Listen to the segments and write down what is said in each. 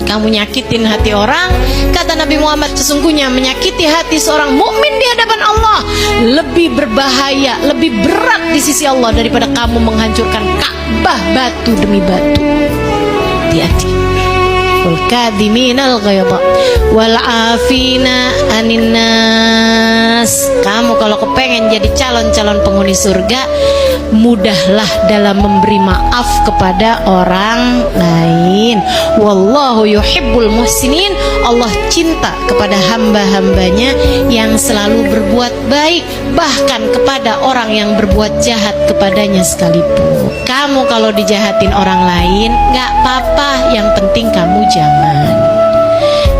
kamu nyakitin hati orang. Kata Nabi Muhammad, sesungguhnya menyakiti hati seorang mukmin di hadapan Allah lebih berbahaya, lebih berat di sisi Allah daripada kamu menghancurkan Ka'bah batu demi batu. Hati-hati. Wal kadhiminal ghaidha wal afina anin nas. Kamu kalau kepengen jadi calon-calon penghuni surga, mudahlah dalam memberi maaf kepada orang lain. Wallahu yuhibbul muhsinin. Allah cinta kepada hamba-hambanya yang selalu berbuat baik, bahkan kepada orang yang berbuat jahat kepadanya sekalipun. Kamu kalau dijahatin orang lain gak apa-apa, yang penting kamu jangan.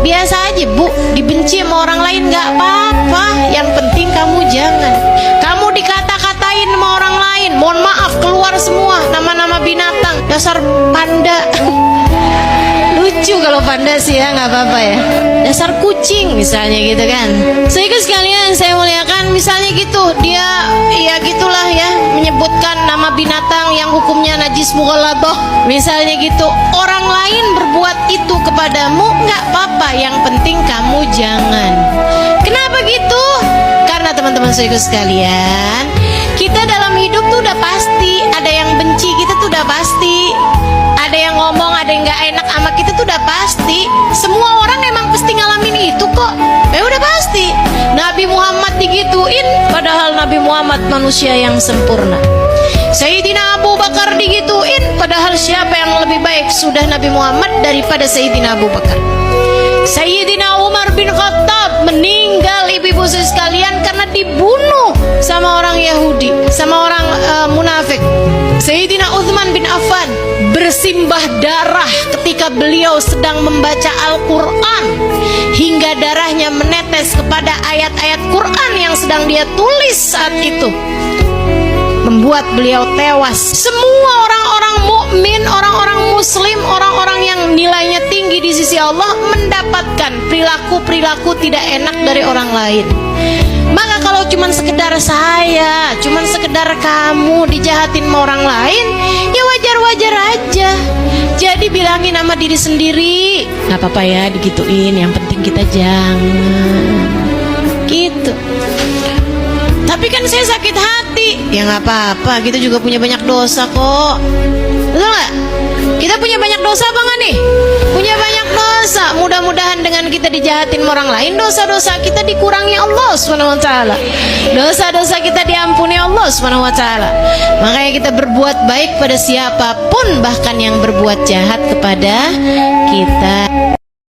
Biasa aja bu, dibenci sama orang lain gak apa-apa, yang penting kamu jangan. Kamu dikata-katain sama orang lain, mohon maaf keluar semua nama-nama binatang, dasar panda. Lucu kalau panda sih ya, nggak apa-apa ya. Dasar kucing misalnya gitu kan. Sehingga sekalian saya muliakan, misalnya gitu dia ya gitulah ya, menyebutkan nama binatang yang hukumnya najis mughalladah misalnya gitu. Orang lain berbuat itu kepadamu nggak apa-apa, yang penting kamu jangan. Kenapa gitu? Karena teman-teman saya sekalian, kita dalam hidup tuh udah pasti ada yang benci kita tuh udah pasti. Ada yang ngomong, ada yang gak enak sama kita tuh udah pasti. Semua orang emang pasti ngalamin itu kok. Ya udah pasti. Nabi Muhammad digituin, padahal Nabi Muhammad manusia yang sempurna. Sayyidina Abu Bakar digituin, padahal siapa yang lebih baik sudah Nabi Muhammad daripada Sayyidina Abu Bakar. Sayyidina Umar bin Khattab meninggal, ibu-ibu sekalian, karena dibunuh sama orang Yahudi, sama orang munafik. Sayyidina Utsman bin Affan bersimbah darah ketika beliau sedang membaca Al-Quran, hingga darahnya menetes kepada ayat-ayat Quran yang sedang dia tulis saat itu, membuat beliau tewas. Semua orang-orang mukmin, orang-orang muslim, orang-orang yang nilainya tinggi di sisi Allah mendapatkan perilaku-perilaku tidak enak dari orang lain. Maka kalau cuman sekedar saya, cuman sekedar kamu dijahatin sama orang lain, ya wajar-wajar aja. Jadi bilangin sama diri sendiri, gak apa-apa ya digituin, yang penting kita jangan gitu. Tapi kan saya sakit hati, ya gak apa-apa, kita juga punya banyak dosa kok. Betul gak? Kita punya banyak dosa apa gak nih? Punya banyak dosa. Mudah-mudahan dengan kita dijahatin orang lain, dosa-dosa kita dikurangi Allah SWT. Dosa-dosa kita diampuni Allah SWT. Makanya kita berbuat baik pada siapapun, bahkan yang berbuat jahat kepada kita.